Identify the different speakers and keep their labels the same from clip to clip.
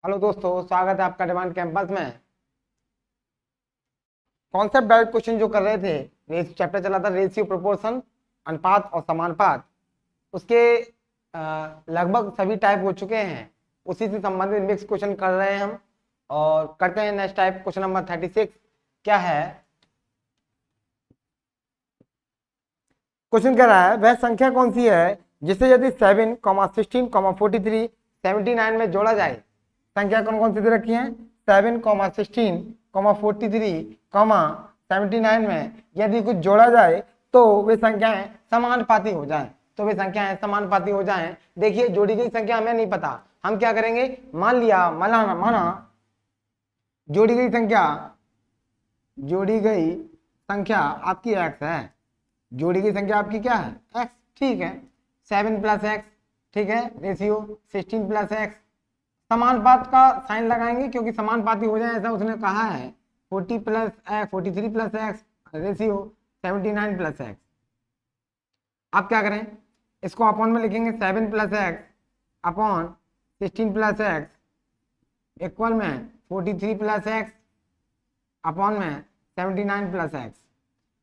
Speaker 1: Hello दोस्तों, स्वागत है आपका डिमांड कैंपस में। कॉन्सेप्ट डायरेक्ट क्वेश्चन जो कर रहे थे, चैप्टर चला था रेशियो, प्रोपोर्शन, अनुपात और समानुपात। उसके लगभग सभी टाइप हो चुके हैं। उसी से संबंधित मिक्स क्वेश्चन कर रहे हैं हम, और करते हैं नेक्स्ट टाइप। क्वेश्चन नंबर 36 क्या है? क्वेश्चन कह रहा है वह संख्या कौन सी है जिसे यदि 7, 16, 43, 79 में जोड़ा जाए। संख्या कौन कौन सी दे रखी है? 7, 16, 43, 79 में यदि कुछ जोड़ा जाए तो वे संख्याएं समानुपाती हो जाएं। समानुपाती हो जाएं। देखिए, जोड़ी गई संख्या हमें नहीं पता, हम क्या करेंगे, माना जोड़ी गई संख्या आपकी x है। जोड़ी गई संख्या आपकी क्या है? x। ठीक है, 7 + x, ठीक है, रेशियो 16 + x। समानुपात का साइन लगाएंगे क्योंकि समानुपाती हो जाए ऐसा उसने कहा है। 40 + x, 43 + x, रेशियो 79 + x। आप क्या करें, इसको अपॉन में लिखेंगे, 7 + x अपॉन 16 + x इक्वल में 43 + x अपॉन में 79 + x।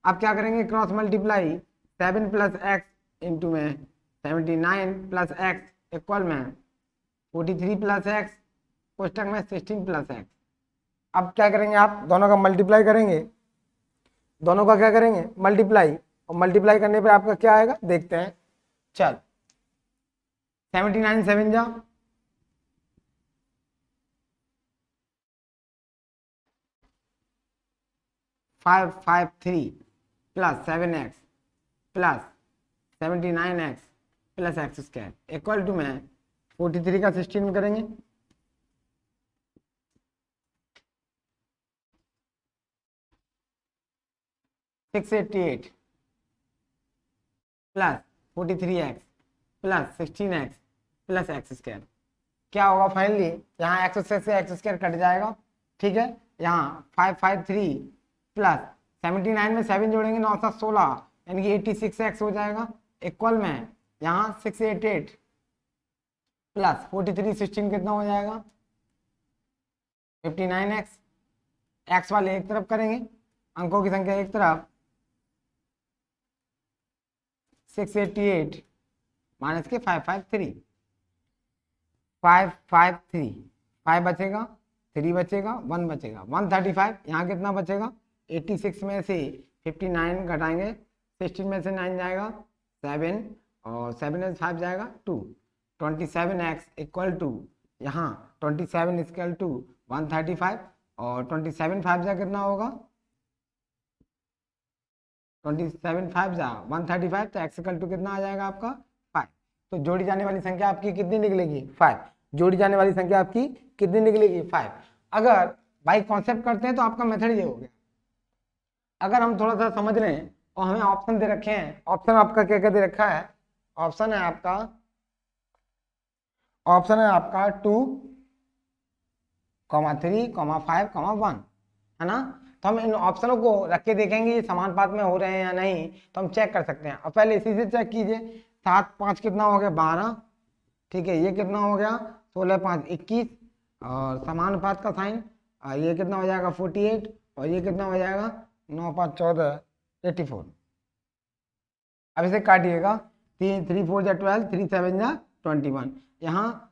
Speaker 1: आप क्या करेंगे, क्रॉस मल्टीप्लाई 7 + x इंटू में 79 + x इक्वल में 43 + x कोष्टक में 16 + x। अब क्या करेंगे, आप दोनों का मल्टीप्लाई करेंगे, दोनों का क्या करेंगे, मल्टीप्लाई। और मल्टीप्लाई करने पे आपका क्या आएगा, देखते हैं। चल, 79 7 जा 553 + 7x + 79x + x² equal to में 43 का 16 में करेंगे, 688 + 43x + 16x + x²। क्या होगा फाइनली, यहाँ x² से x² कट जाएगा। ठीक है, यहाँ 553 + 79 में 7 जोड़ेंगे, 9 7 16 यानी कि 86x हो जाएगा इक्वल में यहाँ 688 + 43 16 कितना हो जाएगा, 59x। x वाले एक तरफ करेंगे, अंकों की संख्या एक तरफ, 688 माइनस के 553 5 बचेगा, 3 बचेगा, 1 बचेगा, 135। यहाँ कितना बचेगा, 86 में से 59 घटाएंगे, 16 में से 9 जाएगा 7 और 7 में 5 जाएगा 2, 27x इक्वल टू यहाँ 27 इक्वल टू 135 और 27 5 जा कितना होगा, 27 5 जा 135, तो x इक्वल टू कितना आ जाएगा आपका 5। तो जोड़ी जाने वाली संख्या आपकी कितनी निकलेगी, 5। जोड़ी जाने वाली संख्या आपकी कितनी निकलेगी, 5। अगर बाई कॉन्सेप्ट करते हैं तो आपका मेथड ये हो गया। अगर हम थोड़ा सा समझ रहे हैं और हमें ऑप्शन दे रखे हैं, ऑप्शन आपका क्या क्या दे रखा है, ऑप्शन है आपका 2, 3, 5, 1 है ना। तो हम इन ऑप्शनों को रख के देखेंगे ये समानुपात में हो रहे हैं या नहीं, तो हम चेक कर सकते हैं। और पहले इसी से चेक कीजिए, 7 5 कितना हो गया, 12। ठीक है, ये कितना हो गया, 16 5 21 और समानुपात का साइन, ये कितना हो जाएगा 48 और ये कितना हो जाएगा 9 5 14 84। अब इसे काटिएगा, 3 4 जा 12, 3 7 जा 21, यहाँ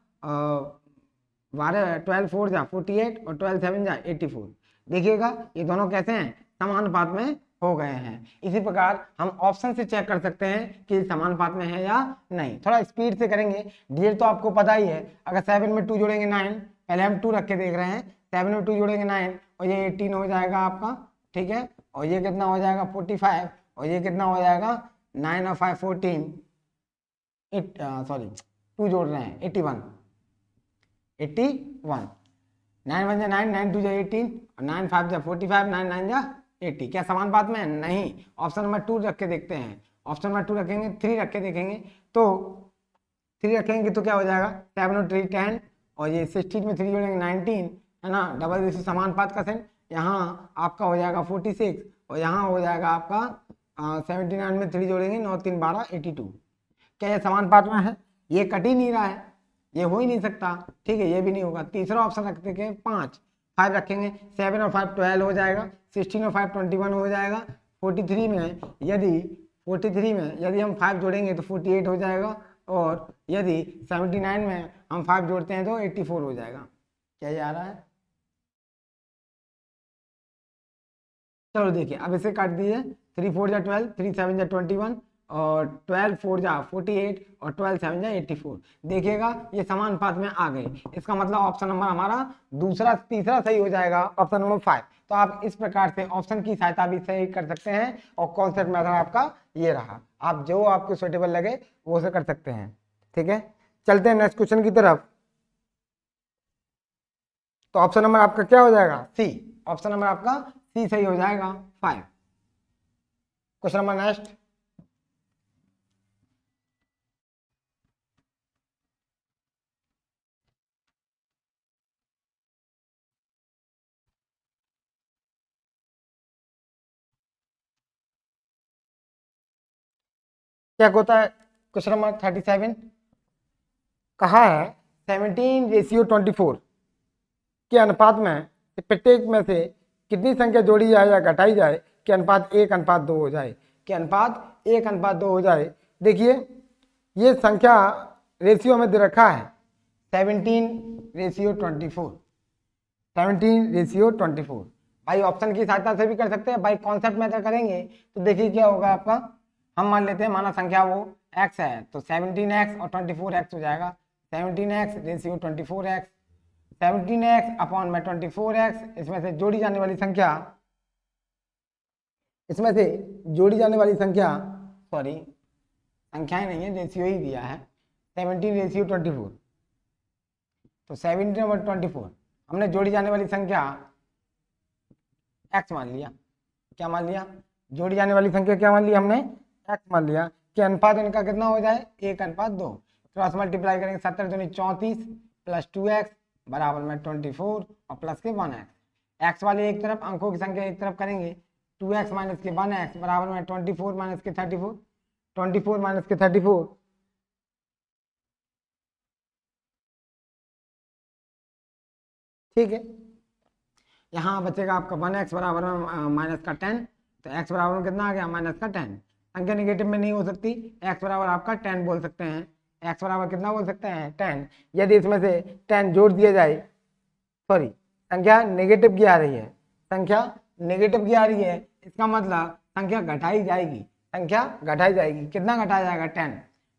Speaker 1: 12 4 जा 48 और 12 7 जा 84। देखिएगा ये दोनों कैसे हैं, समानुपात में हो गए हैं। इसी प्रकार हम ऑप्शन से चेक कर सकते हैं कि समानुपात में है या नहीं। थोड़ा स्पीड से करेंगे, डिजिट तो आपको पता ही है। अगर 7 में 2 जोड़ेंगे 9, पहले हम 2 रख के देख रहे हैं, 7 में 2 जोड़ेंगे 9 और ये 18 हो जाएगा आपका। ठीक है, और ये कितना हो जाएगा 45 और ये कितना हो जाएगा 9 और 5 14, 2 जोड़ रहे हैं 81, 9 1 जा 9, 9 2 जा 18 और 9 5 जा 45, 9 9 जा 80। क्या समानुपात में? नहीं। ऑप्शन नंबर 2 रख के देखते हैं। ऑप्शन नंबर 2 रखेंगे, 3 रख के देखेंगे, तो 3 रखेंगे तो क्या हो जाएगा 7 और 3 10 और ये 16 में 3 जोड़ेंगे 19 है ना, डबल रेशियो समानुपात का साइन। यहाँ आपका हो जाएगा 46 और यहाँ हो जाएगा आपका 79 में 3 जोड़ेंगे 9 3 12 82। क्या ये समानुपात में है? ये कट ही नहीं रहा है। ये हो ही नहीं सकता, ठीक है, ये भी नहीं होगा। तीसरा ऑप्शन रखते हैं 5, 5 रखेंगे, 7 और 5 12 हो जाएगा, 16 और 5 21 हो जाएगा। 43 में यदि 43 में यदि हम 5 जोड़ेंगे तो 48 हो जाएगा, और यदि 79 में हम 5 जोड़ते हैं तो 84 हो जाएगा। क्या ये आ रहा है? चलो देखिए, अब इसे काट दीजिए, 3 4 जा 12, 3 7 जा 21, और 12 4 जा 48, और 12 7 जा 84। देखिएगा ये समान पात में आ गए। इसका मतलब ऑप्शन नंबर हमारा दूसरा तीसरा सही हो जाएगा, ऑप्शन नंबर 5। तो आप इस प्रकार से ऑप्शन की सहायता भी सही कर सकते हैं, और कॉन्सेप्ट मेथड आपका ये रहा। आप जो आपको सुटेबल लगे वो से कर सकते हैं, ठीक है। चलते हैं नेक्स्ट क्वेश्चन की तरफ। तो ऑप्शन नंबर आपका क्या हो जाएगा? सी। ऑप्शन नंबर आपका सी सही हो जाएगा, 5। Question number next. क्या होता है? क्वेश्चन नंबर 37 कहा है 17:24 के अनुपात में प्रत्येक में से कितनी संख्या जोड़ी जाए या घटाई जाए कि अनुपात 1:2 हो जाए, कि अनुपात 1:2 हो जाए। देखिए ये संख्या रेशियो में दे रखा है 17:24, 17:24। भाई ऑप्शन की सहायता से भी कर सकते हैं, भाई कॉन्सेप्ट में करेंगे तो देखिए क्या होगा आपका। हम मान लेते हैं माना संख्या वो x है, तो 17x और 24x हो जाएगा। 17x/24x, 17x अपॉन में 24x, इसमें से जोड़ी जाने वाली संख्या, इसमें से जोड़ी जाने वाली संख्या, सॉरी संख्याएं नहीं है, रेशियो ही दिया है 17:24। तो 17/24 हमने जोड़ी जाने वाली संख्या x मान लिया। क्या मान लिया? जोड़ी जाने वाली संख्या क्या मान लिया हमने? x मान लिया। कि अनुपात इनका कितना हो जाए? 1:2। क्रॉस मल्टीप्लाई करेंगे, 17 दूनी 34 प्लस 2x बराबर में 24 और प्लस के 1x। x वाले एक तरफ, अंकों की संख्या एक तरफ करेंगे, 2x माइनस के 1x बराबर में 24 माइनस के 34, 24 माइनस के 34, ठीक है। यहाँ बचेगा आपका 1x बराबर में माइनस का 10, तो x बराबर में कितना आ गया? माइनस का 10। संख्या निगेटिव में नहीं हो सकती, x बराबर आपका 10 बोल सकते हैं। x बराबर कितना बोल सकते हैं? 10। यदि इसमें से 10 जोड़ दिया जाए, सॉरी संख्या नेगेटिव की आ रही है, संख्या नेगेटिव की आ रही है, इसका मतलब संख्या घटाई जाएगी, संख्या घटाई जाएगी। कितना घटाया जाएगा? 10।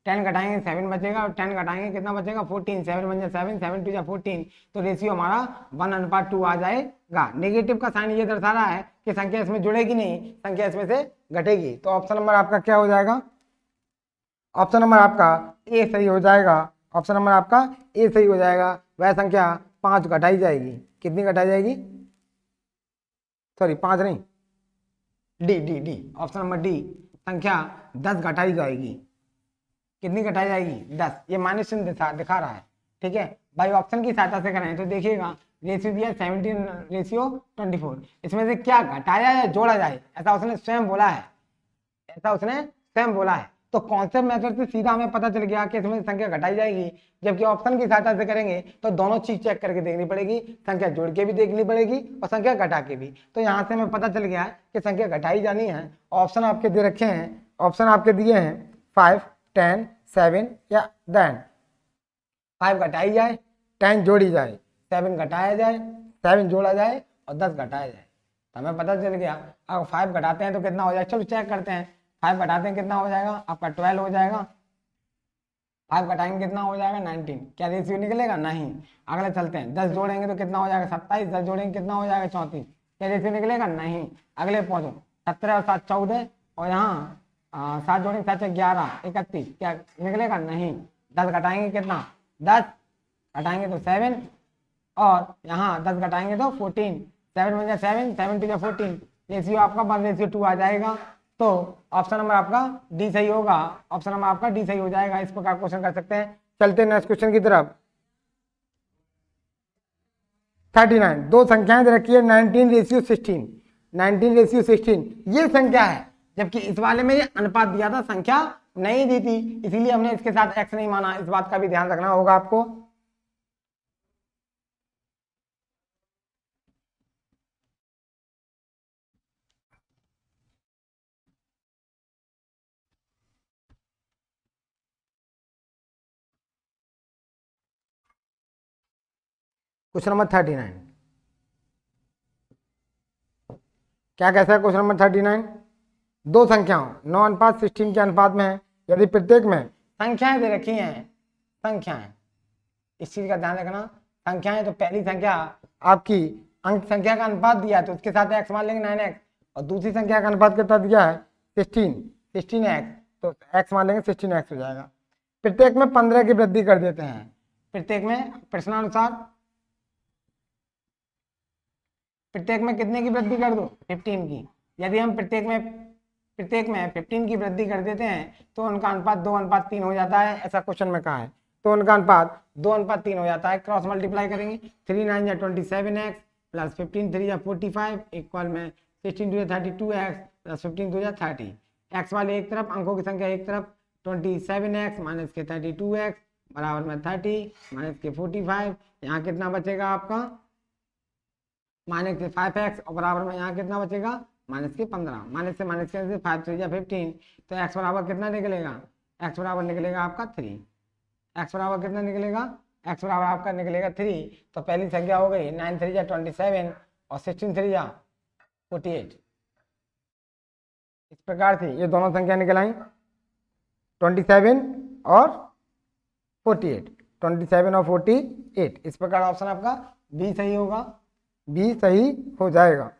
Speaker 1: 10 घटाएंगे 7 बचेगा, और 10 घटाएंगे कितना बचेगा? 14। 7 बन जाए 7, 7 2 14, तो रेशियो हमारा 1:2 आ जाएगा। नेगेटिव का साइन ये दर्शा रहा है कि संख्या इसमें जुड़ेगी नहीं, संख्या इसमें से घटेगी। तो ऑप्शन नंबर आपका क्या हो जाएगा? ऑप्शन नंबर आपका ए सही हो जाएगा। ऑप्शन नंबर आपका ए सही हो जाएगा। वह संख्या 5 घटाई जाएगी। कितनी घटाई जाएगी? सॉरी 5 नहीं, D D D, option number D, संख्या 10 घटाई जाएगी। कितनी घटाई जाएगी? 10। ये माइनस चिन्ह दिखा रहा है, ठीक है भाई। ऑप्शन की सहायता से करें तो देखिएगा रेशियो दिया 17:24, इसमें से क्या घटाया या जोड़ा जाए, ऐसा उसने स्वयं बोला है, ऐसा उसने स्वयं बोला है। तो कॉन्सेप्ट मेथड से सीधा हमें पता चल गया कि इसमें संख्या घटाई जाएगी। जबकि ऑप्शन की सहायता से करेंगे तो दोनों चीज चेक करके देखनी पड़ेगी, संख्या जोड़ के भी देखनी पड़ेगी और संख्या घटा के भी। तो यहाँ से हमें पता चल गया कि संख्या घटाई जानी है। ऑप्शन आपके दे रखे हैं, ऑप्शन आपके दिए हैं 5, 10, 7 या 10। 5 घटाई जाए, 10 जोड़ी जाए, 7 घटाया जाए, 7 जोड़ा जाए और 10 घटाया जाए। तो हमें पता चल गया। अगर 5 घटाते हैं तो कितना हो जाए? चलो चेक करते हैं। 5 घटाते हैं कितना हो जाएगा? आपका 12 हो जाएगा। 5 घटाएंगे कितना हो जाएगा? 19। क्या रेशियो निकलेगा? नहीं। अगले चलते हैं, 10 जोड़ेंगे तो कितना हो जाएगा? 27। 10 जोड़ेंगे कितना हो जाएगा? 34। क्या रेशियो निकलेगा? नहीं। अगले पहुंचो, 17 और 7 14, और यहाँ 7 जोड़ेंगे 7 11 31। क्या निकलेगा? नहीं। 10 घटाएंगे कितना? 10 घटाएंगे तो 7, और यहाँ 10 घटाएंगे तो 14। 7 बन जाए 7, 7 2 14, रेशियो आपका 1:2 आ जाएगा। तो ऑप्शन नंबर आपका डी सही होगा। ऑप्शन नंबर आपका डी सही हो जाएगा। इस प्रकार क्वेश्चन कर सकते हैं। चलते हैं नेक्स्ट क्वेश्चन की तरफ। 39 दो संख्याएं दे रखी है 19:16, 19:16 ये संख्या है, जबकि इस वाले में ये अनुपात दिया था, संख्या नहीं दी थी, इसीलिए हमने इसके साथ x नहीं माना। इस बात का भी ध्यान रखना होगा आपको। क्वेश्चन नंबर 39 क्या कैसा है? क्वेश्चन नंबर 39, दो संख्याओं 9 अनुपात 16 के अनुपात में है, यदि प्रत्येक में संख्याएं दे रखी हैं, संख्याएं, इस चीज का ध्यान रखना, संख्याएं, तो पहली संख्या आपकी अंक संख्या का अनुपात दिया है तो उसके साथ x मान लेंगे 9x, और दूसरी संख्या का अनुपात कितना दिया है 16x, तो x मान लेंगे 16x हो जाएगा। प्रत्येक में 15 की वृद्धि कर देते हैं, प्रत्येक में प्रश्नानुसार प्रत्येक में कितने की वृद्धि कर दो 15 की। यदि हम प्रत्येक में 15 की वृद्धि कर देते हैं तो उनका अनुपात 2:3 हो जाता है, ऐसा क्वेश्चन में कहा है, तो उनका अनुपात 2:3 हो जाता है। क्रॉस मल्टीप्लाई करेंगे, 3 9 या 27x प्लस 15 3 या 45 इक्वल में 16 2 32x प्लस 15 2 30। एक्स वाले एक तरफ, अंकों की संख्या एक तरफ, 27x माइनस के 32x बराबर में 30 माइनस के 45, यहाँ कितना बचेगा आपका माइनस के 5x, और बराबर में यहाँ कितना बचेगा माइनस के 15, माइनस से 5 3 या 15, तो x बराबर कितना निकलेगा, x बराबर निकलेगा आपका 3, x बराबर कितना निकलेगा, x बराबर आपका निकलेगा 3। तो पहली संख्या हो गई 9 3 या 27 और 16 3 या 48। इस प्रकार से ये दोनों संख्या निकल आई 27 और 48, 27 और 48। इस प्रकार ऑप्शन आपका बी सही होगा, बी सही हो जाएगा।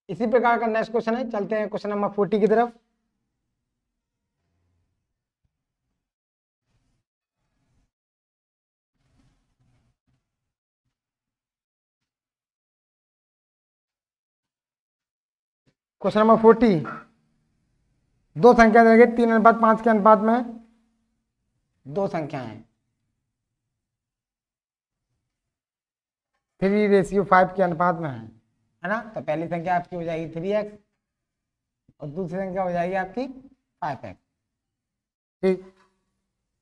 Speaker 1: इसी प्रकार का नेक्स्ट क्वेश्चन है, चलते हैं क्वेश्चन नंबर 40 की तरफ। क्वेश्चन नंबर 40, दो संख्या देंगे 3:5 के अनुपात में, दो संख्याएं 3:5 के अनुपात में है ना। तो पहली संख्या आपकी हो जाएगी 3x और दूसरी संख्या हो जाएगी आपकी 5x। ठीक,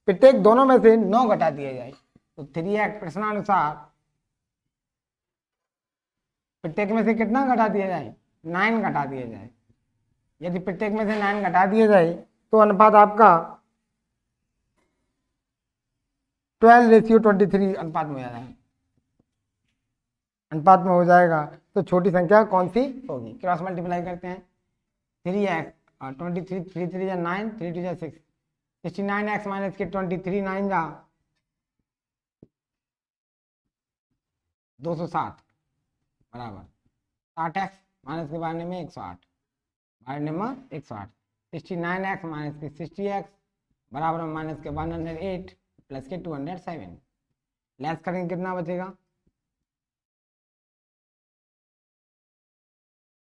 Speaker 1: प्रत्येक दोनों में से 9 घटा दिया जाए, तो 3x प्रश्नानुसार प्रत्येक में से कितना घटा दिया जाए 9 घटा दिया जाए। यदि प्रत्येक में से 9 घटा दिया जाए तो अनुपात आपका 12:23 अनुपात में हो जाएगा, अनुपात में हो जाएगा। तो छोटी संख्या कौन सी होगी? क्रॉस मल्टीप्लाई करते हैं, 3x और 23 3 3 या 9 3 2 या 6, 69x माइनस के 23 9 जा 260 बराबर 60x माइनस के 92 में 108, 92 में 108, 69x माइनस के 60x बराबर में माइनस के 108 प्लस के 207, लेस करेंगे कितना बचेगा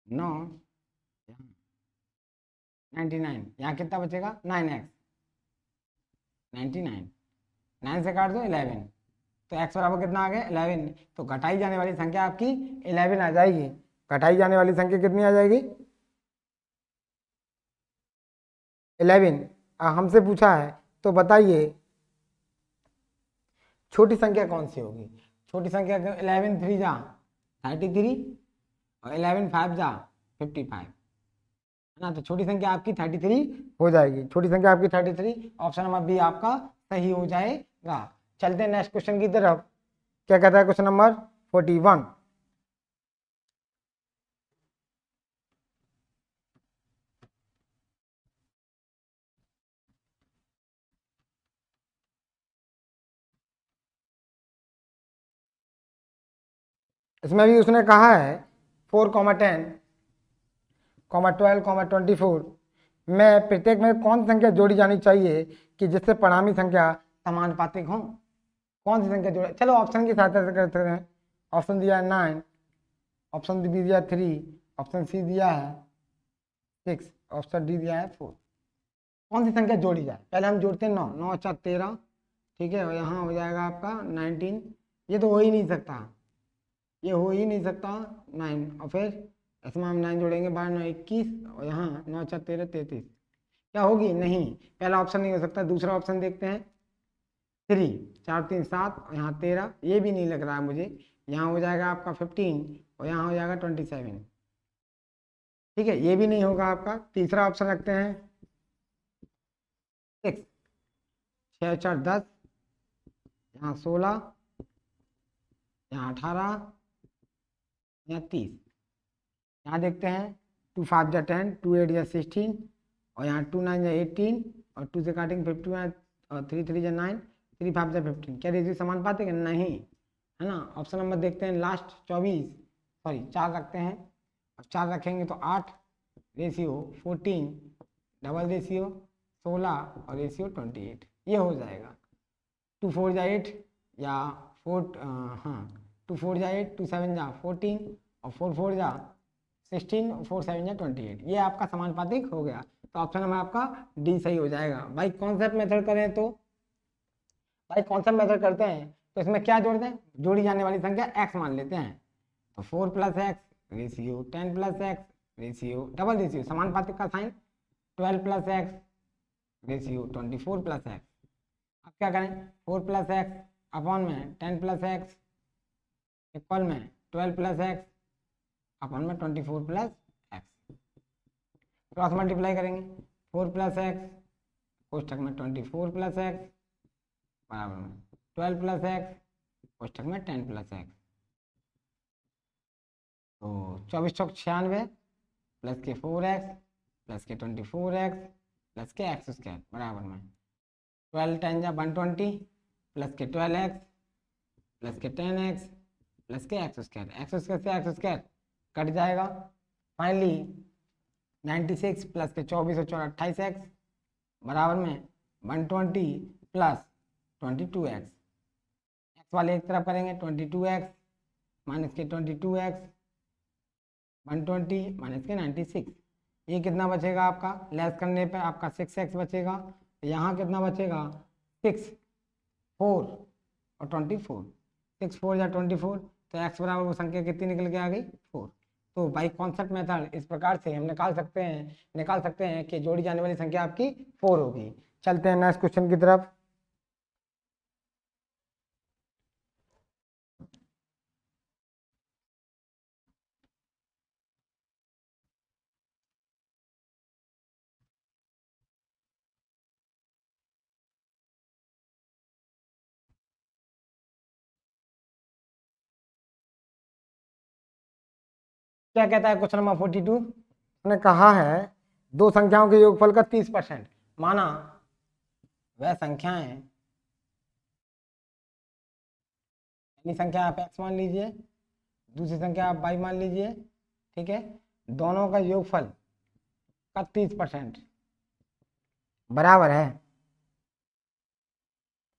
Speaker 1: 9 99, यहाँ कितना बचेगा 9x 99, 9 से काट दो 11, तो x बराबर कितना आ गया 11। तो घटाई जाने वाली संख्या आपकी 11 आ जाएगी। घटाई जाने वाली संख्या कितनी आ जाएगी 11। हमसे पूछा है तो बताइए छोटी संख्या कौन सी होगी? छोटी संख्या 11 3 जा 33 और 11 5 जा 55 है ना। तो छोटी संख्या आपकी 33 हो जाएगी, छोटी संख्या आपकी 33, ऑप्शन नंबर बी आपका सही हो जाएगा। चलते हैं नेक्स्ट क्वेश्चन की तरफ। क्या कहता है क्वेश्चन नंबर 41, इसमें भी उसने कहा है 4, 10, 12, 24 में प्रत्येक में कौन सी संख्या जोड़ी जानी चाहिए कि जिससे परिणामी संख्या समानुपातिक हो? कौन सी संख्या जोड़े? चलो ऑप्शन की सहायता से करते हैं। ऑप्शन दिया है 9, ऑप्शन बी दिया 3, ऑप्शन सी दिया है 6, ऑप्शन डी दिया है 4। कौन सी संख्या जोड़ी जाए? पहले हम जोड़ते हैं 9, 9 4 13, ठीक है, और यहाँ हो जाएगा आपका 19, ये तो हो ही नहीं सकता, ये हो ही नहीं सकता 9, और फिर इसमें हम 9 जोड़ेंगे 12 9 21, और यहाँ 9 4 13 33, क्या होगी? नहीं, पहला ऑप्शन नहीं हो सकता। दूसरा ऑप्शन देखते हैं, 3 4 3 7 और यहाँ 13, ये भी नहीं लग रहा है मुझे। यहाँ हो जाएगा आपका 15 और यहाँ हो जाएगा 27, ठीक है, ये भी नहीं होगा आपका। तीसरा ऑप्शन रखते हैं 6 6 4 10 यहाँ 16, यहाँ 18, यहाँ 30। यहाँ देखते हैं 2 5 जा 10, 2 8 जा 16, और यहाँ 2 9 जा 18, और 2 से काटेंगे 51, और 3 3 जा 9, 3 5 जा 15। क्या रेशियो समान पाते हैं? नहीं, है ना। ऑप्शन नंबर देखते हैं लास्ट 24, सॉरी 4 रखते हैं, और 4 रखेंगे तो 8, रेशियो 14, डबल रेशियो 16, और रेशियो 28। ये हो जाएगा 2 4 जा 8, या 4 हाँ 2 4 जा 8, 2 7 जा 14, और 4 4 जा 16, 4 7 जा 28। ये आपका समानुपातिक हो गया। तो ऑप्शन नंबर आपका डी सही हो जाएगा। भाई कॉन्सेप्ट मेथड करें तो, भाई कॉन्सेप्ट मेथड करते हैं तो इसमें क्या जोड़ते हैं? जोड़ी जाने वाली संख्या x मान लेते हैं। तो 4 + x ratio 10 + x ratio double ratio समानुपातिक का साइन 12 + x रेशियो 24 + x। अब क्या करें? 4 + x अपॉन में 10 + x इक्वल में 12 + x अपॉन में 24 + x। क्रॉस मल्टीप्लाई करेंगे 4 + x कोष्ठक में 24 + x बराबर में 12 + x कोष्ठक में 10 + x। तो 24 चौक 96 प्लस के 4x प्लस के 24x प्लस के x² बराबर में 12 10 जा 120 प्लस के 12x प्लस के 10x प्लस के x² से x² कट जाएगा। फाइनली 96 प्लस के 24 और 4 28x बराबर में 120 प्लस 22x। x वाले एक तरफ करेंगे 22x माइनस के 22x 120 माइनस के 96। ये कितना बचेगा आपका? लेस करने पे आपका 6x बचेगा। यहाँ कितना बचेगा? 6 4 और 24, 6 4 या 24, तो x बराबर वो संख्या कितनी निकल के आ गई? 4। तो बाई कॉन्सेप्ट मेथड इस प्रकार से हम निकाल सकते हैं कि जोड़ी जाने वाली संख्या आपकी 4 होगी। चलते हैं नेक्स्ट क्वेश्चन की तरफ। क्या कहता है क्वेश्चन नंबर 42? उसने कहा है दो संख्याओं के योगफल का 30%। माना वह संख्याएं, पहली संख्या आप x मान लीजिए, दूसरी संख्या आप y मान लीजिए, ठीक है। दोनों का योगफल का 30% बराबर है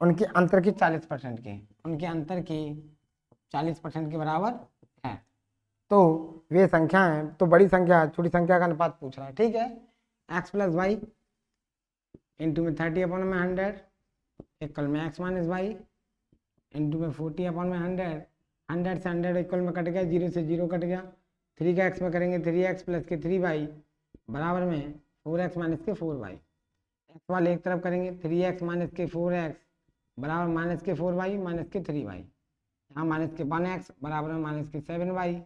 Speaker 1: उनके अंतर की 40% के, उनके अंतर की 40% के बराबर है। तो वे संख्याएं, तो बड़ी संख्या छोटी संख्या का अनुपात पूछ रहा है, ठीक है। x + y इंटू में 30/100 इक्वल में x - y इंटू में 40/100, 100 से 100 इक्वल में कट गया, 0 से 0 कट गया। 3 का x में करेंगे 3x प्लस के 3y बराबर में 4x माइनस के 4y। x वाले एक तरफ करेंगे 3x माइनस के 4x बराबर माइनस के 4y माइनस के 3y। यहाँ माइनस के 1x बराबर में माइनस के 7y,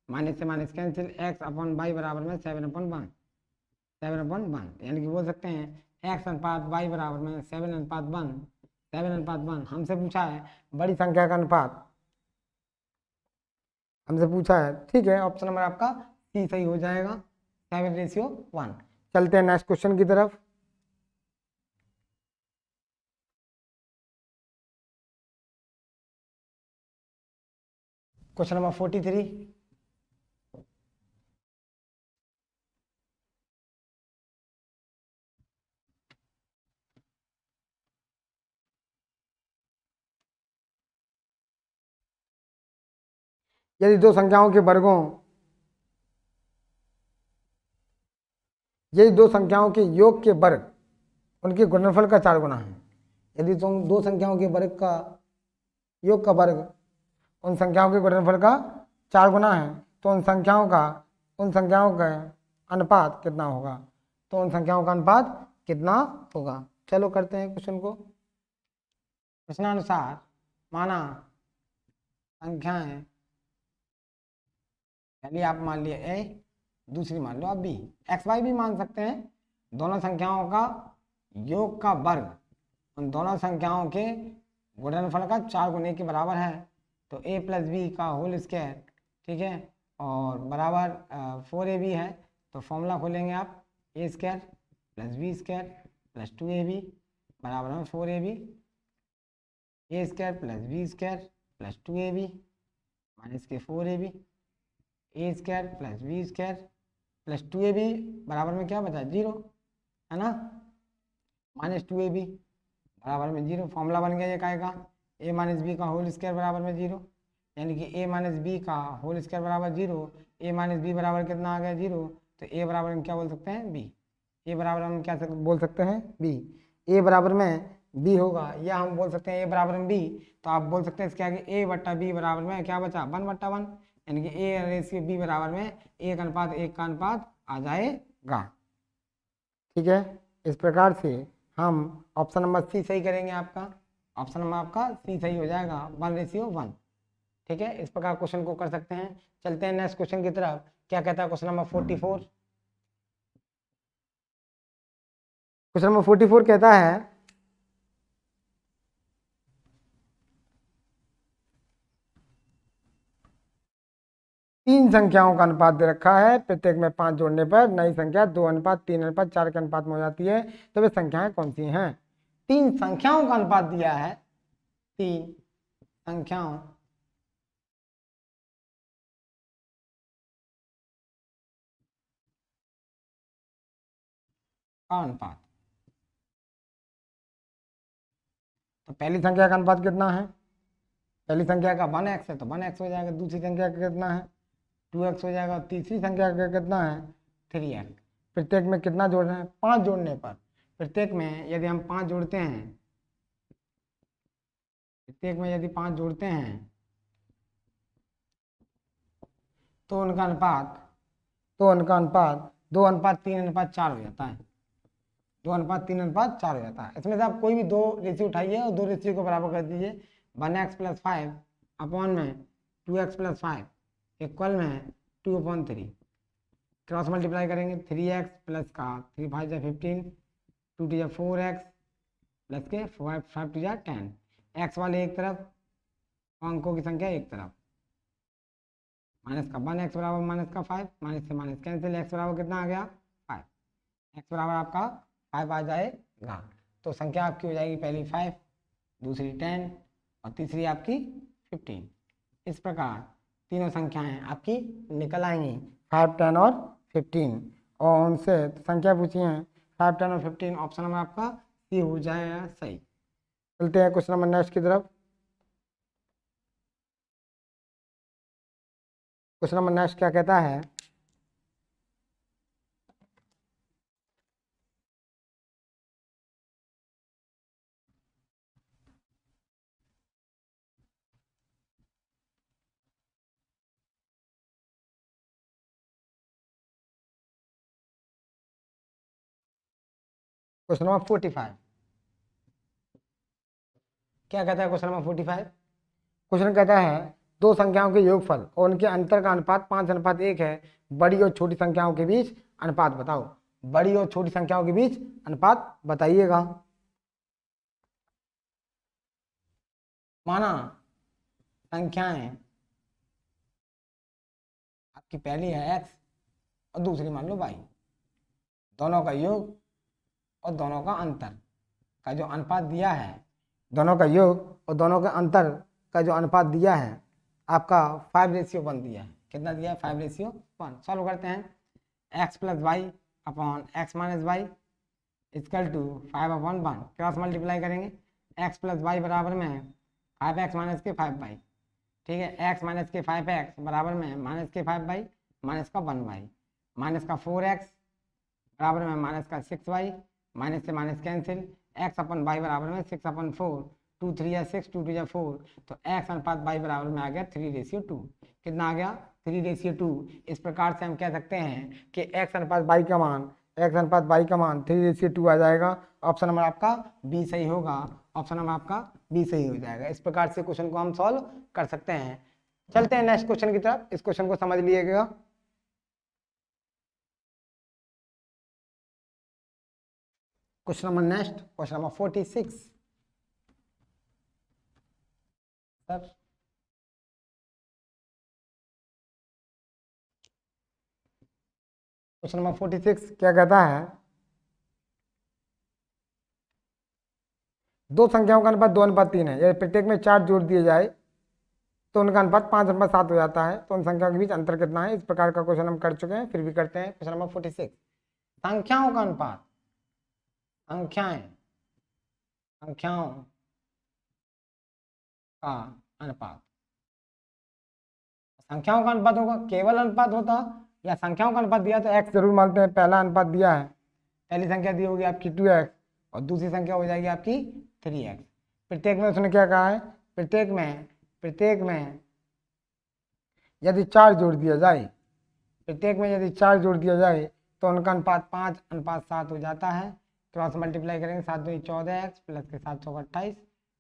Speaker 1: माइनस से minus cancel, x upon y बराबर में 7/1, 7/1, यानी कि बोल सकते हैं x अनुपात y बराबर में 7/1, 7/1। हमसे पूछा है बड़ी संख्या का अनुपात, हमसे पूछा है, ठीक है। ऑप्शन नंबर आपका सी सही हो जाएगा, 7:1। चलते हैं नेक्स्ट क्वेश्चन की तरफ। Question number 43। यदि दो संख्याओं के वर्गों, यदि दो संख्याओं के योग के वर्ग उनके गुणनफल का 4 गुना है। यदि तुम दो संख्याओं के वर्ग का योग का वर्ग उन संख्याओं के गुणनफल का 4 गुना है, तो उन संख्याओं का अनुपात कितना होगा? तो उन संख्याओं का अनुपात कितना होगा? चलो करते हैं क्वेश्चन को। प्रश्नानुसार माना संख्याएं, पहली आप मान लिए a, दूसरी मान लो आप b, x y भी मान सकते हैं। दोनों संख्याओं का योग का वर्ग उन दोनों संख्याओं के गुणनफल का 4 गुने के बराबर है, तो a प्लस बी का होल स्क्वायर, ठीक है, और बराबर 4ab है, तो फॉर्मूला खोलेंगे आप, a square plus B square plus 2ab बराबर में 4ab, a square plus B square plus 2ab minus के 4ab, a square plus B square plus 2ab बराबर में क्या बचा, 0, है ना, माइनस 2ab बराबर में 0। फॉर्मूला बन गया ये काय का, a माइनस बी का होल स्क्वायर बराबर में 0, यानी कि a माइनस बी का होल स्क्वायर बराबर 0, a माइनस बी बराबर कितना आ गया, 0, तो a बराबर हम क्या बोल सकते हैं, b, a बराबर हम क्या बोल सकते हैं, b, a बराबर में b होगा, या हम बोल सकते हैं a बराबर में b, तो आप बोल सकते हैं इसके आगे a बट्टा b बराबर में क्या बचा, 1/1, यानी कि a रेशियो b बराबर में 1:1 का अनुपात आ जाएगा। ठीक है, इस प्रकार से हम ऑप्शन नंबर सी सही करेंगे, आपका ऑप्शन नंबर आपका सी सही हो जाएगा, 1:1। ठीक है, इस प्रकार क्वेश्चन को कर सकते हैं। चलते हैं नेक्स्ट क्वेश्चन की तरफ। क्या कहता है क्वेश्चन नंबर 44? क्वेश्चन नंबर 44 कहता है तीन संख्याओं का अनुपात दे रखा है, प्रत्येक में 5 जोड़ने पर नई संख्या 2:3:4 के अनुपात में हो जाती है, तो वे संख्याएं कौन सी हैं? तीन संख्याओं का अनुपात दिया है, तीन संख्याओं का अनुपात। तो पहली संख्या का अनुपात कितना है? पहली संख्या का 1x है तो 1x हो जाएगा, दूसरी संख्या का कितना है, 2x हो जाएगा, तीसरी संख्या का कितना है, 3x। प्रत्येक में कितना जोड़ रहे हैं, 5 जोड़ने पर, प्रत्येक में यदि हम 5 जोड़ते हैं, प्रत्येक में यदि 5 जोड़ते हैं तो उनका अनुपात 2:3:4 हो जाता है, 2:3:4 हो जाता है। इसमें से आप कोई भी दो रेशियो उठाइए और दो रेशियो को बराबर कर दीजिए। 1x + 5 अपॉन में 2x + 5 इक्वल में 2/3, क्रॉस मल्टीप्लाई करेंगे, 3x प्लस का 3 5 जा 15, 2 2 जा 4x प्लस के 5 2 जा 10, x वाले एक तरफ, अंकों की संख्या एक तरफ, माइनस का 1x बराबर माइनस का 5, माइनस से माइनस कैंसिल, x बराबर कितना आ गया, 5, x बराबर आपका 5 आ जाएगा। तो संख्या आपकी हो जाएगी पहली 5, दूसरी 10 और तीसरी आपकी 15। इस प्रकार तीनों संख्याएं आपकी निकल आएंगी, 5 10 और 15, और उनसे संख्या पूछी है 5 10 और 15, ऑप्शन नंबर आपका सी हो जाएगा सही। चलते हैं क्वेश्चन नंबर नेक्स्ट की तरफ। क्वेश्चन नंबर नेक्स्ट क्या कहता है, क्वेश्चन नंबर 45 क्या कहता है, क्वेश्चन नंबर 45 क्वेश्चन कहता है दो संख्याओं के योगफल और उनके अंतर का अनुपात 5:1 है, बड़ी और छोटी संख्याओं के बीच अनुपात बताओ। बड़ी और छोटी संख्याओं के बीच अनुपात बताइएगा। माना संख्याएं आपकी पहली है x और दूसरी मान लो y, दोनों का योग और दोनों का अंतर का जो अनुपात दिया है, दोनों का योग और दोनों का अंतर का जो अनुपात दिया है आपका 5:1 दिया है। कितना दिया है, 5:1। सॉल्व करते हैं, x + y upon x - y equal to 5/1, cross multiply करेंगे, x + y बराबर में 5x - के 5y, ठीक है, x - के 5x बराबर में माइनस के 5y माइनस का 1y, माइनस का 4x बराबर में माइनस का 6y, माइनस से माइनस कैंसिल, x/y बराबर में 6/4, 2 3 या 6, 2 2 या 4, तो x अनुपात y बराबर में आ गया 3:2। कितना आ गया, 3:2। इस प्रकार से हम कह सकते हैं कि x अनुपात y का मान 3:2 आ जाएगा। ऑप्शन नंबर आपका बी सही होगा, ऑप्शन नंबर आपका बी सही हो जाएगा। इस प्रकार से क्वेश्चन को हम सॉल्व कर सकते हैं। चलते हैं नेक्स्ट क्वेश्चन की तरफ, इस क्वेश्चन को समझ लीजिएगा। Question number next, question number 46 sir question number 46 क्या कहता है, दो संख्याओं का अनुपात 2:3 है, यदि प्रत्येक में 4 जोड़ दिए जाए तो उनका अनुपात 5:7 हो जाता है, तो उन संख्याओं के बीच अंतर कितना है। इस प्रकार का क्वेश्चन हम कर चुके हैं, फिर भी करते हैं। क्वेश्चन नंबर 46, संख्याओं का अनुपात, संख्याओं का अनुपात, संख्याओं का अनुपात होगा, केवल अनुपात होता या संख्याओं का अनुपात दिया तो x जरूर मानते हैं, पहला अनुपात दिया है, पहली संख्या दी होगी आपकी 2x और दूसरी संख्या हो जाएगी आपकी 3x। प्रत्येक में उसने क्या कहा है, प्रत्येक में यदि 4 जोड़ दिया जाए, प्रत्येक में यदि 4 जोड़ दिया जाए तो उनका अनुपात 5:7 हो जाता है। क्रॉस मल्टीप्लाई करेंगे, 7 दूनी 14x प्लस के 7 चौका 28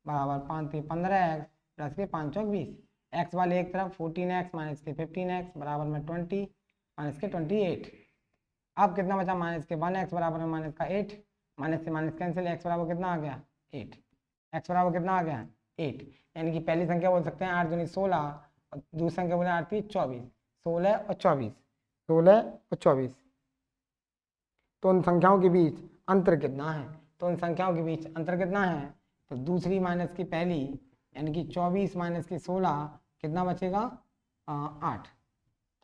Speaker 1: बराबर 5 3 15x प्लस के 5 चौक 20। एक्स वाले एक तरफ 14x माइनस के 15x बराबर में 20 माइनस के 28। अब कितना बचा, माइनस के 1x बराबर में माइनस का 8, माइनस से माइनस कैंसिल, x बराबर कितना आ गया 8, x बराबर कितना आ गया 8। यानी कि पहली संख्या बोल सकते हैं 8 दूनी 16 और दूसरी संख्या बोले 8 3 24, 16 और 24। तो उन संख्याओं के बीच अंतर कितना है, तो उन संख्याओं के बीच अंतर कितना है, तो दूसरी माइनस की पहली यानी कि 24 माइनस की 16 कितना बचेगा 8।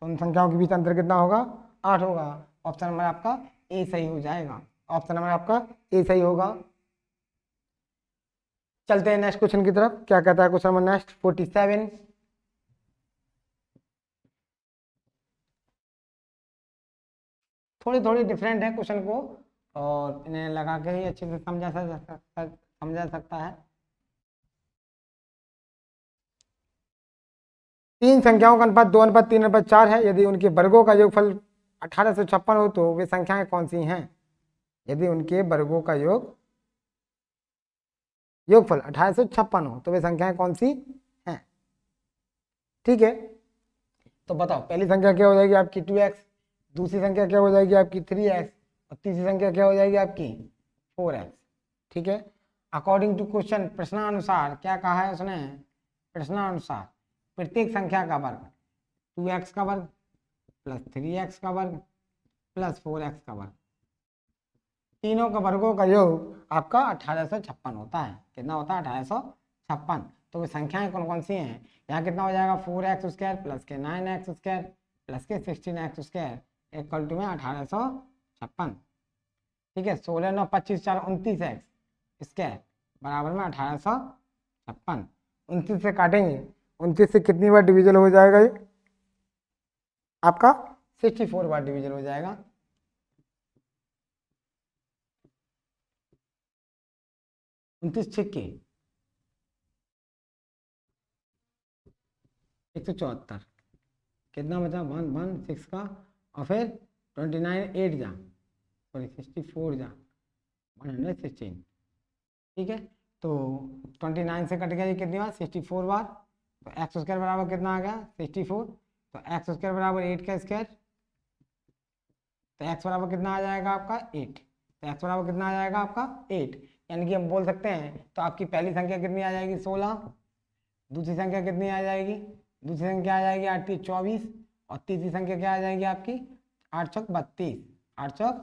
Speaker 1: तो उन संख्याओं के बीच अंतर कितना होगा 8 होगा। ऑप्शन नंबर आपका ए सही हो जाएगा, ऑप्शन नंबर आपका ए सही होगा। चलते हैं नेक्स्ट क्वेश्चन की तरफ, क्या कहता है क्वेश्चन नंबर नेक्स्ट 47। थोड़ी थोड़ी डिफरेंट है क्वेश्चन को और इन्हें लगा के ही अच्छे से समझा सकता है। तीन संख्याओं का अनुपात 2:3:4 है, यदि उनके वर्गों का योगफल 1856 हो तो वे संख्याएं कौन सी हैं। यदि उनके वर्गों का योगफल 1856 हो तो वे संख्याएं कौन सी हैं। ठीक है, तो बताओ पहली संख्या क्या हो जाएगी आपकी 2x, दूसरी संख्या क्या हो जाएगी आपकी 3x और तीसरी संख्या क्या हो जाएगी आपकी 4x। ठीक है, अकॉर्डिंग टू क्वेश्चन, प्रश्नानुसार क्या कहा है उसने, प्रश्नानुसार प्रत्येक संख्या का वर्ग 2x का वर्ग प्लस 3x का वर्ग प्लस 4x का वर्ग, तीनों का वर्गों का योग आपका 1856 होता है। कितना होता है 1856। तो वे संख्याएं कौन कौन सी हैं, यहाँ कितना हो जाएगा 4x² प्लस के 9x² प्लस के 16x² इक्वल टू में 1856। ठीक है, 16 9 25 4 29x² बराबर में 1856। 29 से काटेंगे, 29 से कितनी बार डिविजन हो जाएगा ये आपका 64 बार डिविजन हो जाएगा। उनतीस छिक्के 174, कितना बचा 116 का और फिर 29 8 जा सॉरी 64 जा 116। ठीक है, तो 29 से कट गया ये कितनी बार 64 बार, तो x² बराबर कितना आ गया 64, तो x² बराबर 8 का स्क्वायर, तो x बराबर कितना आ जाएगा आपका 8, तो x बराबर कितना आ जाएगा आपका 8। यानी कि हम बोल सकते हैं तो आपकी पहली संख्या कितनी आ जाएगी 16, दूसरी संख्या कितनी आ जाएगी, दूसरी संख्या आ जाएगी 8 3 24 और तीसरी संख्या क्या आ जाएगी आपकी 8 चौक 32, 8 चौक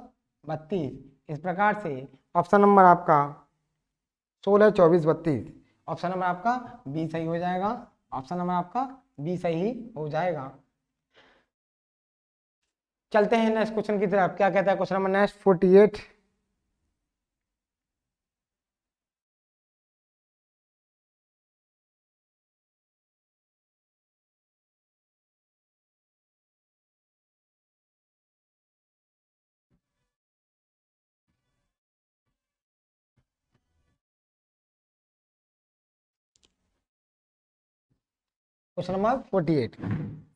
Speaker 1: 32। इस प्रकार से ऑप्शन नंबर आपका 16 24 32, ऑप्शन नंबर आपका बी सही हो जाएगा, ऑप्शन नंबर आपका बी सही हो जाएगा। चलते हैं नेक्स्ट क्वेश्चन की तरफ, क्या कहता है question number next 48। Question number 48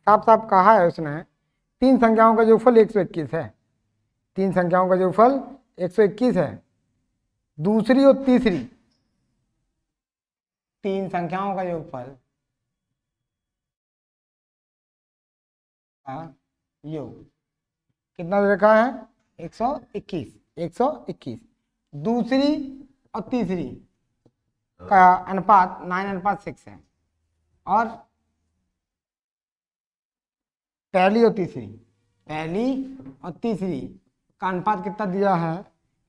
Speaker 1: साफ साफ कहा है उसने, तीन संख्याओं का योगफल 121 है, तीन संख्याओं का योगफल 121 है, दूसरी और तीसरी तीन संख्याओं का योगफल योग कितना रखा है 121, 121। दूसरी और तीसरी का अनुपात 9:6 है, और पहली और तीसरी, पहली और तीसरी का अनुपात कितना दिया है,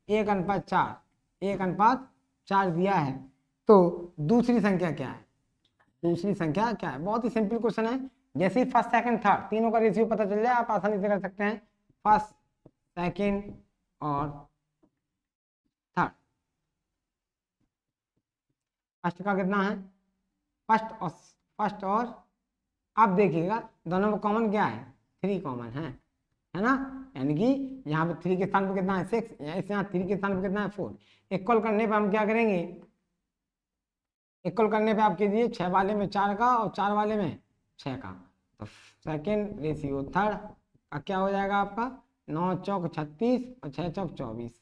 Speaker 1: 1:4, 1:4 दिया है। तो दूसरी संख्या क्या है, दूसरी संख्या क्या है? बहुत ही सिंपल क्वेश्चन है। जैसे ही फर्स्ट सेकंड थर्ड तीनों का रेशियो पता चल जाए आप आसानी से कर सकते हैं। फर्स्ट सेकंड और थर्ड, फर्स्ट का कितना है, फर्स्ट और आप देखिएगा दोनों में कॉमन क्या है, 3 कॉमन है ना, यानी कि यहाँ पे 3 के स्थान पर कितना है 6, यहाँ 3 के स्थान पर कितना है 4। इक्वल करने पे हम क्या करेंगे, इक्वल करने पे आप कीजिए 6 वाले में 4 का और 4 वाले में 6 का, तो सेकेंड रेशियो थर्ड का क्या हो जाएगा आपका, 9 चौक 36 और 6 चौक 24।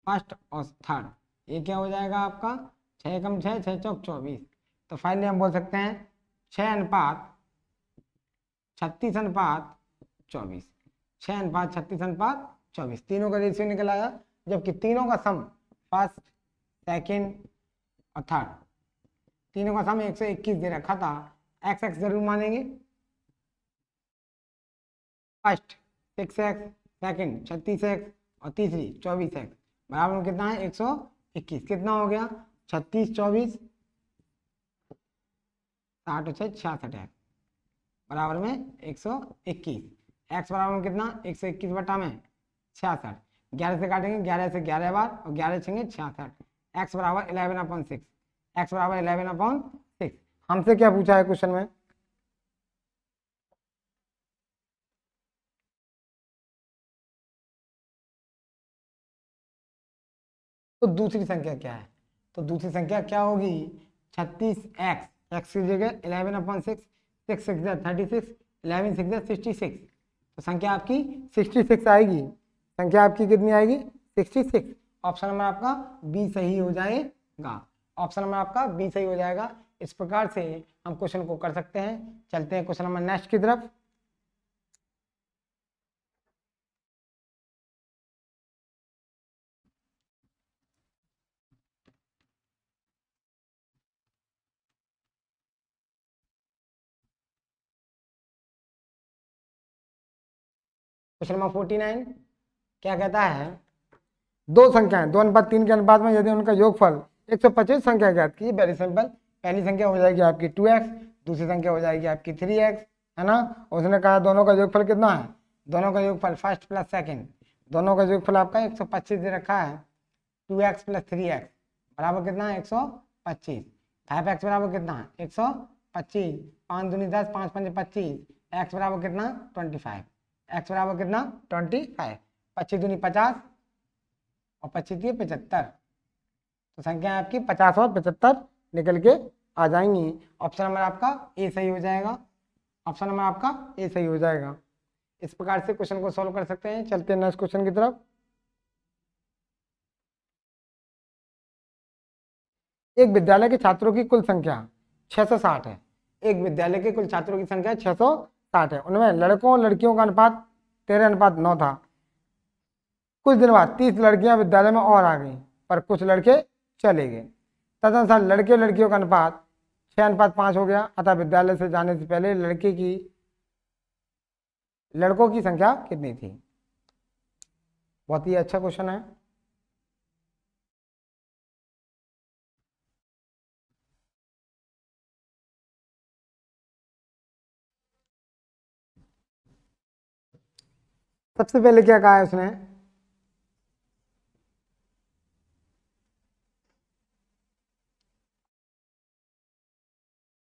Speaker 1: फर्स्ट और थर्ड ये क्या हो जाएगा आपका, 6 कम 6, 6 चौक 24। तो फाइनली हम बोल सकते हैं 6:36:24, 6:36:24, तीनों का रेशियो निकल आया। जबकि तीनों का सम, फर्स्ट सेकंड और थर्ड, तीनों का सम 121 दे रखा था। एक्स एक्स जरूर मानेंगे, फर्स्ट 6x, सेकंड 36x और तीसरी 24x बराबर में कितना है 121। कितना हो गया 36 24 60 और 6 66 है बराबर में 121। x बराबर में कितना 121 बटा में 66, 11 से काटेंगे 11 से 11 बार और 11 छेंगे 66। x बराबर 11/6, x बराबर 11/6। हमसे क्या पूछा है क्वेश्चन में, तो दूसरी संख्या क्या है, तो दूसरी संख्या क्या होगी 36x, x की जगह 11/6, 6 6 36, 11 6 66, तो संख्या आपकी 66 आएगी। संख्या आपकी कितनी आएगी 66। ऑप्शन नंबर आपका बी सही हो जाएगा, ऑप्शन नंबर आपका बी सही हो जाएगा। इस प्रकार से हम क्वेश्चन को कर सकते हैं। चलते हैं क्वेश्चन नंबर नेक्स्ट की तरफ। क्वेश्चन नंबर 49 क्या कहता है, दो संख्याएं 2:3 के अनुपात में यदि उनका योगफल 125 संख्या ज्ञात की। वेरी सिंपल, पहली संख्या हो जाएगी आपकी 2x, दूसरी संख्या हो जाएगी आपकी 3x, है ना। उसने कहा दोनों का योगफल कितना है, दोनों का योगफल फर्स्ट प्लस सेकंड, दोनों का योगफल आपका 125 दे रखा है। 2x + 3x बराबर कितना है 125। 5x बराबर कितना है 125, 5 दूनी 10, 5 पंजे 25, x बराबर कितना 25, x बराबर कितना 25, 25 दूनी 50 और 25 दिए 75, तो संख्या आपकी 50 और 75 निकल के आ जाएंगी। ऑप्शन नंबर आपका ए सही हो जाएगा, ऑप्शन नंबर आपका ए सही हो जाएगा। इस प्रकार से क्वेश्चन को सॉल्व कर सकते हैं। चलते हैं नेक्स्ट क्वेश्चन की तरफ। एक विद्यालय के छात्रों की कुल संख्या 660 है। एक विद्यालय के कुल छात्रों की संख्या 660 है। उनमें लड़कों और लड़कियों का अनुपात 13:9 था। कुछ दिन बाद 30 लड़कियां विद्यालय में और आ गईं, पर कुछ लड़के चले गए। तदनुसार लड़के और लड़कियों का अनुपात 6:5 हो गया। अतः विद्यालय से जाने से पहले लड़कों की संख्या कितनी थी। बहुत ही अच्छा क्वेश्चन है। सबसे पहले क्या कहा है उसने,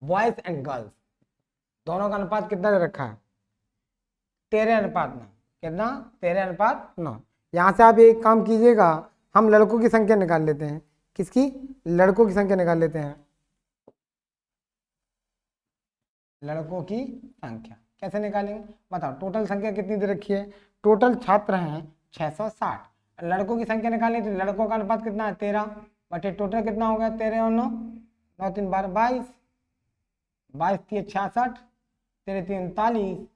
Speaker 1: बॉयज एंड गर्ल्स दोनों का अनुपात कितना दे रखा है 13:9। कितना 13:9। यहाँ से आप एक काम कीजिएगा, हम लड़कों की संख्या निकाल लेते हैं। किसकी, लड़कों की संख्या निकाल लेते हैं। लड़कों की संख्या कैसे निकालेंगे बताओ। टोटल संख्या कितनी दे रखी है, टोटल छात्र हैं 660। लड़कों की संख्या निकालनी तो लड़कों का अनुपात कितना है 13 बटे टोटल कितना हो गया 13 और 9, 9 3 12 22, 22 3 66, 13 3 39,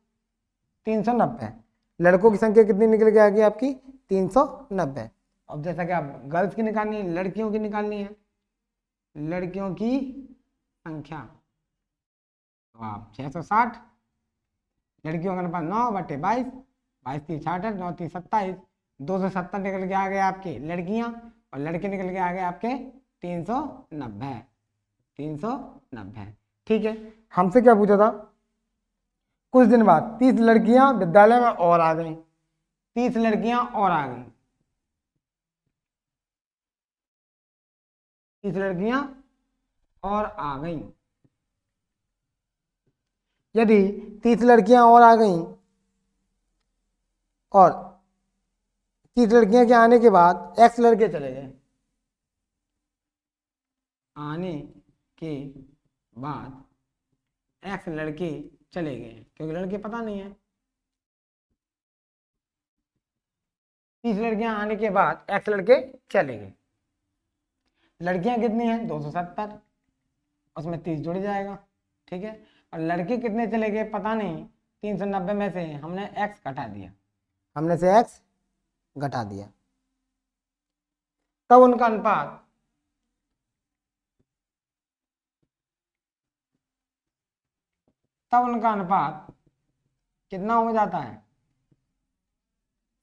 Speaker 1: 390। लड़कों की संख्या कितनी निकल के आ गई आपकी 390। अब जैसा कि आप गर्ल्स की निकालनी है, लड़कियों की निकालनी है, लड़कियों की संख्या तो आप 660, लड़कियों का अनुपात 9/22, 22 3 66, 9 3 27, 270 निकल के आ गए आपके लड़कियां और लड़के निकल के आ गए आपके 390, 390। ठीक है, हमसे क्या पूछा था, कुछ दिन बाद 30 लड़कियां विद्यालय में और आ गई, 30 लड़कियां और आ गई, 30 लड़कियां और आ गई। यदि 30 लड़कियां और आ गई और 30 लड़कियां के आने के बाद x लड़के चले गए, आने के बाद x लड़के चले गए, क्योंकि लड़के पता नहीं है। 30 लड़कियां आने के बाद x लड़के चले गए, लड़कियां कितनी हैं 270, उसमें 30 जुड़ जाएगा। ठीक है, और लड़के कितने चले गए पता नहीं, 390 में से हमने x घटा दिया, हमने से x घटा दिया, तब उनका अनुपात कितना हो जाता है,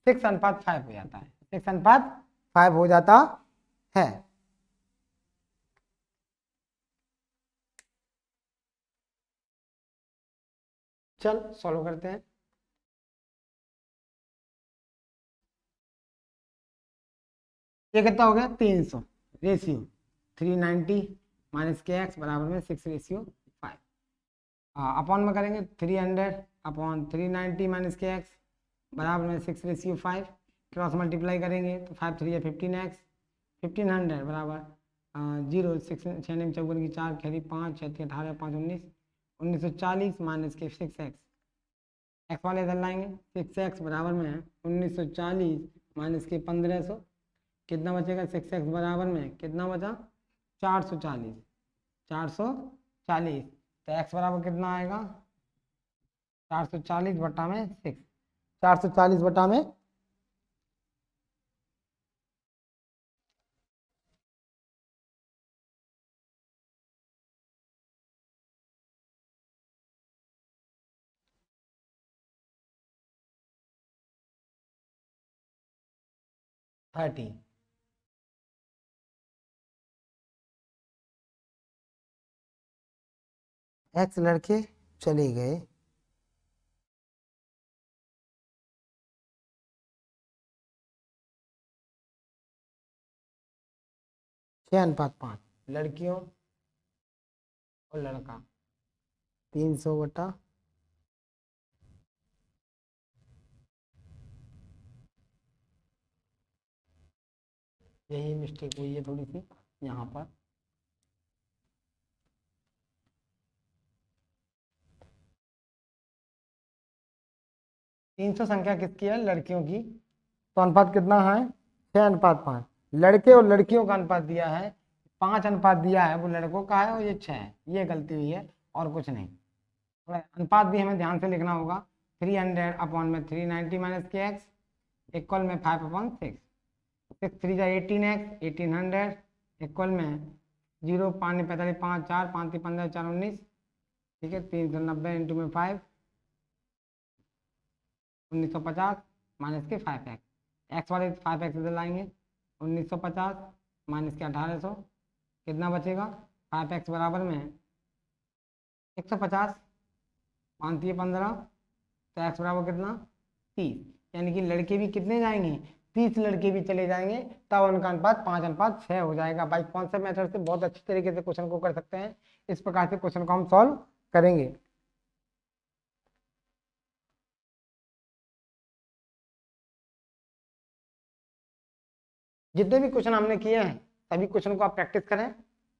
Speaker 1: 6:5 हो जाता है, 6:5 हो जाता है। चल सॉल्व करते हैं। ये कितना हो गया 300, रेशियो 390 माइनस के एक्स बराबर में 6/5। अपॉन में करेंगे 300/390 माइनस के एक्स बराबर में 6/5, क्रॉस मल्टीप्लाई करेंगे तो 5 3 15x, 1500 बराबर 0 6 6 9 चौवन की 4 खेरी 5 6 3 18 5 19, 1940 माइनस के 6x, एक्स वाले इधर लाएंगे, 6x बराबर में 1940 माइनस के 1500, कितना बचेगा 6x बराबर में कितना बचा 440, 440, तो x बराबर कितना आएगा 440 बटा में 6, 440 बटा में 30। x लड़के चले गए, छः अनुपात 5, लड़कियों और लड़का 300 बटा यही मिस्टेक हुई है थोड़ी सी यहाँ पर। तीन सौ संख्या किसकी है लड़कियों की, तो अनुपात कितना है 6:5, लड़के और लड़कियों का अनुपात दिया है 5 अनुपात दिया है, वो लड़कों का है और ये 6 है, ये गलती हुई है और कुछ नहीं। अनुपात भी हमें ध्यान से लिखना होगा, 300/390 माइनस के एक्स इक्वल में 5/6, 6 3 18x, 1800 इक्वल में 0 5 45 5 4 5 3 15 4 19, ठीक है 390 इंटू में 5, 1950 माइनस के 5x, एक्स वाले 5x इधर लाएंगे, 1950 माइनस के 1800, कितना बचेगा 5x बराबर में 150, 5 3 15, तो x बराबर कितना 30, यानी कि लड़के भी कितने जाएंगे 30 लड़के भी चले जाएंगे, तब उनका अनुपात 5:6 हो जाएगा। भाई कौन से मेथड से बहुत अच्छी तरीके से क्वेश्चन को कर सकते हैं, इस प्रकार से क्वेश्चन को हम सॉल्व करेंगे। जितने भी क्वेश्चन हमने किए हैं सभी क्वेश्चन को आप प्रैक्टिस करें,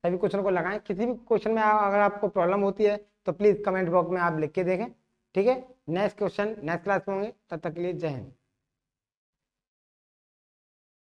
Speaker 1: सभी क्वेश्चन को लगाएं, किसी भी क्वेश्चन में अगर आपको प्रॉब्लम होती है तो प्लीज कमेंट बॉक्स में आप लिख के देखें। ठीक है, नेक्स्ट क्वेश्चन नेक्स्ट क्लास में होंगे, तब तक के लिए जय हिंद।